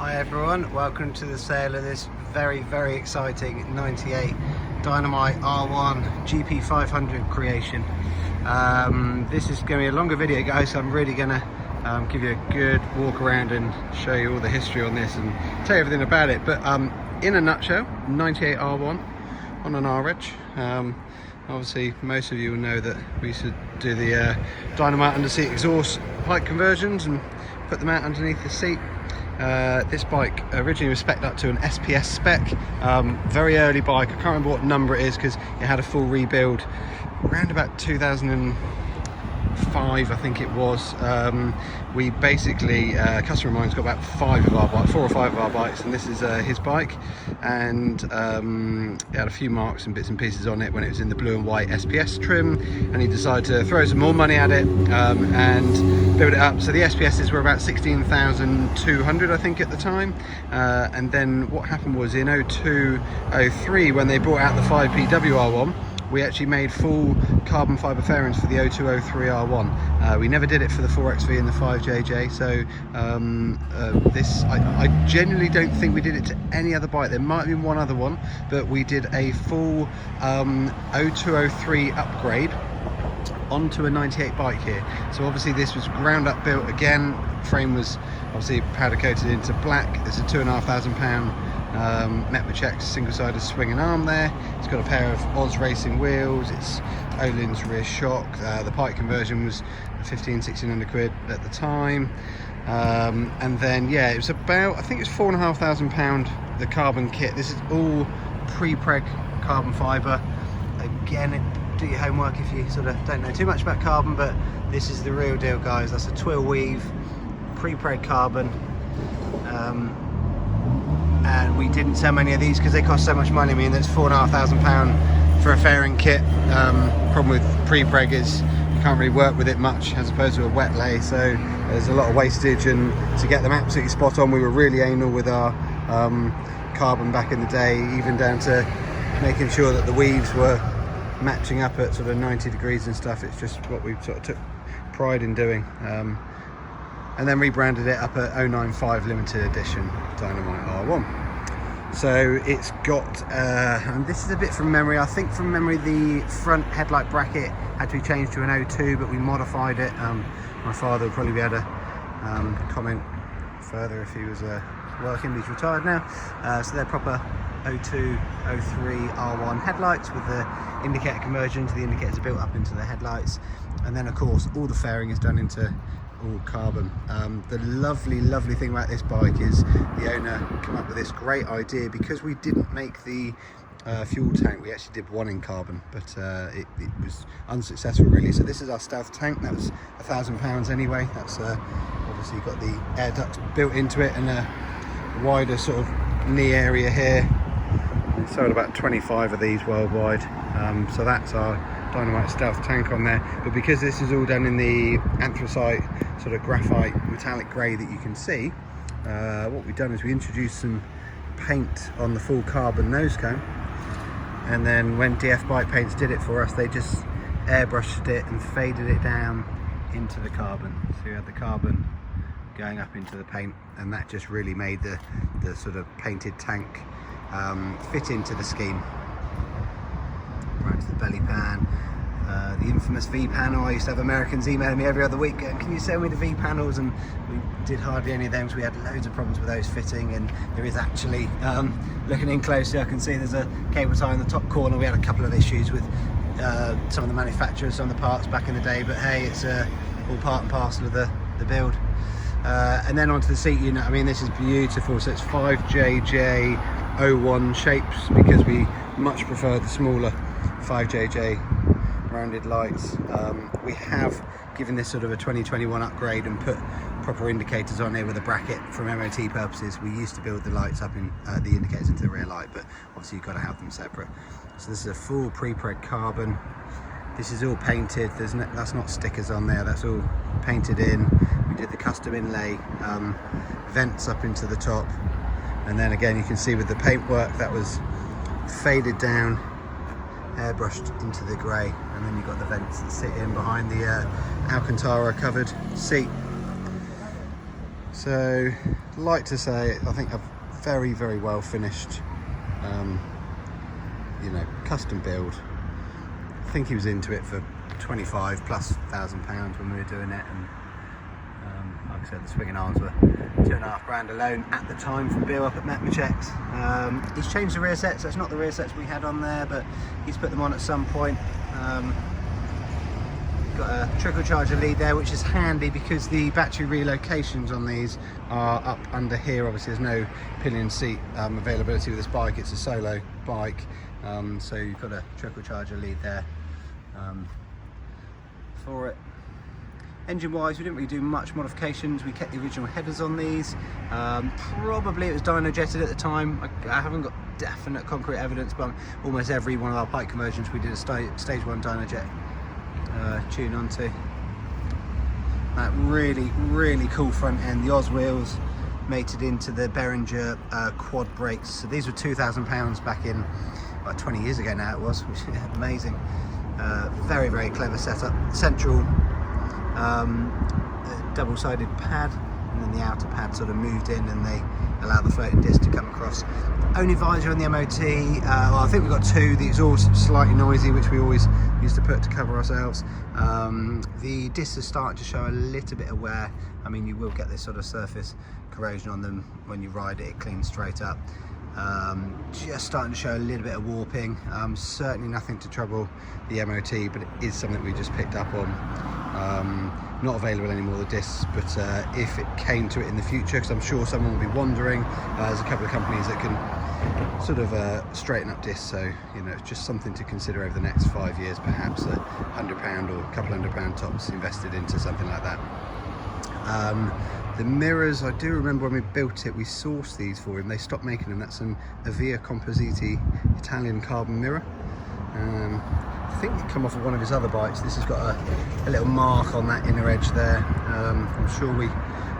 Hi everyone, welcome to the sale of this very exciting 98 Dynomite R1 GP 500 creation. This is going to be a longer video, guys, so I'm really going to give you a good walk around and show you all the history on this and tell you everything about it. But in a nutshell, 98 R1 on an R-Edge. Obviously most of you will know that we used to do the Dynomite under-seat exhaust pipe conversions and put them out underneath the seat. This bike originally was spec'd up to an SPS spec, very early bike. I can't remember what number it is because it had a full rebuild around about 2005, I think it was. We basically, a customer of mine's got about 4 or 5 of our bikes, and this is his bike, and it had a few marks and bits and pieces on it when it was in the blue and white SPS trim, and he decided to throw some more money at it and build it up. So the SPSs were about 16,200, I think, at the time, and then what happened was in 02-03, when they brought out the 5PW R1, we actually made full carbon fibre fairings for the 02-03 R1. We never did it for the 4XV and the 5JJ, so I genuinely don't think we did it to any other bike. There might have been one other one, but we did a full 02-03 upgrade onto a 98 bike here. So obviously this was ground up built again. Frame was obviously powder coated into black. There's a £2,500 Metmachek single-sided swing and arm there. It's got a pair of Oz racing wheels. It's Öhlins rear shock. The pipe conversion was 1600 quid at the time, and then yeah, it was about, I think it's £4,500 the carbon kit. This is all pre-preg carbon fibre. Again, do your homework if you sort of don't know too much about carbon, but this is the real deal, guys. That's a twill weave, pre-preg carbon, and we didn't sell many of these because they cost so much money. I mean, that's £4,500 for a fairing kit. Problem with pre-preg is you can't really work with it much as opposed to a wet lay, so there's a lot of wastage, and to get them absolutely spot on, we were really anal with our carbon back in the day, even down to making sure that the weaves were matching up at sort of 90 degrees and stuff. It's just what we sort of took pride in doing, and then rebranded it up at 095 limited edition Dynomite R1. So it's got, and this is a bit from memory, I think from memory the front headlight bracket had to be changed to an 02, but we modified it. My father would probably be able to comment further if he was working. He's retired now. So they're proper 02, 03 R1 headlights with the indicator conversion. The indicators are built up into the headlights, and then of course all the fairing is done into all carbon. The lovely thing about this bike is the owner came up with this great idea, because we didn't make the fuel tank. We actually did one in carbon, but it was unsuccessful really. So this is our stealth tank. That was £1,000 anyway. That's obviously got the air ducts built into it and a wider sort of knee area here. We sold about 25 of these worldwide, so that's our Dynomite stealth tank on there. But because this is all done in the anthracite sort of graphite metallic grey that you can see, what we've done is we introduced some paint on the full carbon nose cone, and then when DF Bike Paints did it for us, they just airbrushed it and faded it down into the carbon. So you had the carbon going up into the paint, and that just really made the sort of painted tank fit into the scheme. Right to the belly pan, the infamous V panel. I used to have Americans emailing me every other week going, can you sell me the V panels? And we did hardly any of them, so we had loads of problems with those fitting. And there is actually, looking in closely, I can see there's a cable tie in the top corner. We had a couple of issues with some of the manufacturers, some of the parts back in the day, but hey, it's all part and parcel of the build. And then onto the seat unit. I mean, this is beautiful. So it's 5JJ01 shapes, because we much prefer the smaller 5JJ rounded lights. We have given this sort of a 2021 upgrade and put proper indicators on here with a bracket for MOT purposes. We used to build the lights up in the indicators into the rear light, but obviously you've got to have them separate. So this is a full pre-preg carbon. This is all painted. That's not stickers on there, that's all painted in. We did the custom inlay vents up into the top, and then again you can see with the paintwork that was faded down, airbrushed into the grey, and then you've got the vents that sit in behind the Alcantara covered seat. So, like to say, I think a very, very well finished, you know, custom build. I think he was into it for 25 plus £1,000 when we were doing it, and like I said, the swinging arms were £2.5 grand alone at the time from Bill up at Metmachecks. He's changed the rear sets. That's not the rear sets we had on there, but he's put them on at some point. Got a trickle charger lead there, which is handy because the battery relocations on these are up under here. Obviously there's no pillion seat availability with this bike. It's a solo bike, so you've got a trickle charger lead there for it. Engine wise, we didn't really do much modifications. We kept the original headers on these. Probably it was dyno jetted at the time. I haven't got definite concrete evidence, but almost every one of our pike conversions we did a stage 1 dyno jet tune onto. That really cool front end. The Oz wheels mated into the Behringer quad brakes. So these were £2,000 back in about 20 years ago now it was, which is amazing. Very clever setup. Central double-sided pad, and then the outer pad sort of moved in and they allow the floating disc to come across. Only visor on the MOT, well, I think we've got two. The exhaust slightly noisy, which we always used to put to cover ourselves. The discs are starting to show a little bit of wear. I mean, you will get this sort of surface corrosion on them when you ride it. It cleans straight up. Just starting to show a little bit of warping. Certainly nothing to trouble the MOT, but it is something we just picked up on. Not available anymore, the discs, but if it came to it in the future, because I'm sure someone will be wondering, there's a couple of companies that can sort of straighten up discs, so you know, it's just something to consider over the next 5 years, perhaps £100 or a couple £100 tops invested into something like that. The mirrors, I do remember when we built it, we sourced these for him. They stopped making them. That's an Avia Compositi Italian carbon mirror. I think it come off of one of his other bikes. This has got a little mark on that inner edge there. I'm sure we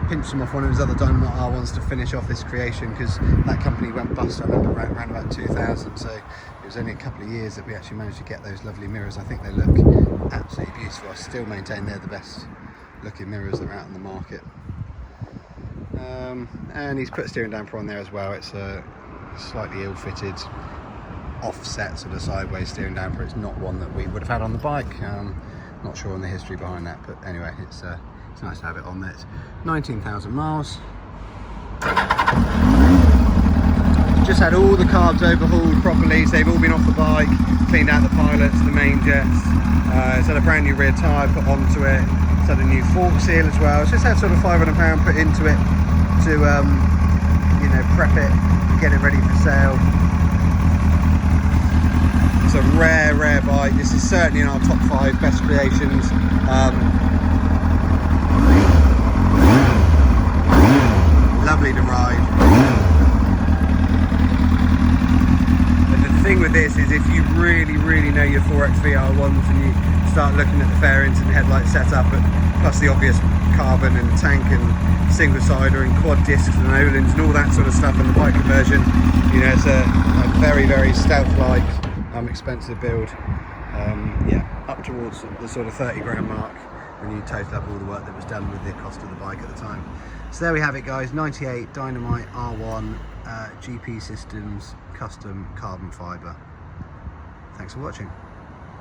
pinched them off one of his other Dynomite R1s to finish off this creation, because that company went bust, I remember, around about 2000. So it was only a couple of years that we actually managed to get those lovely mirrors. I think they look absolutely beautiful. I still maintain they're the best looking mirrors that are out on the market. And he's put a steering damper on there as well. It's a slightly ill-fitted offset sort of sideways steering damper. It's not one that we would have had on the bike. Not sure on the history behind that, but anyway, it's nice to have it on there. It's 19,000 miles. Just had all the carbs overhauled properly, so they've all been off the bike, cleaned out the pilots, the main jets. It's had a brand new rear tyre put onto it. It's had a new fork seal as well. It's just had sort of £500 put into it to you know, prep it, get it ready for sale. It's a rare bike. This is certainly in our top 5 best creations. Lovely to ride. But the thing with this is, if you really know your 4X VR1s and you start looking at the fairings and headlight setup, plus the obvious carbon and tank and single sider and quad discs and Olins and all that sort of stuff on the bike conversion, you know, it's a very stealth-like, expensive build. Yeah, up towards the sort of 30 grand mark when you total up all the work that was done with the cost of the bike at the time. So there we have it, guys. 98 Dynomite R1 GP Systems custom carbon fibre. Thanks for watching.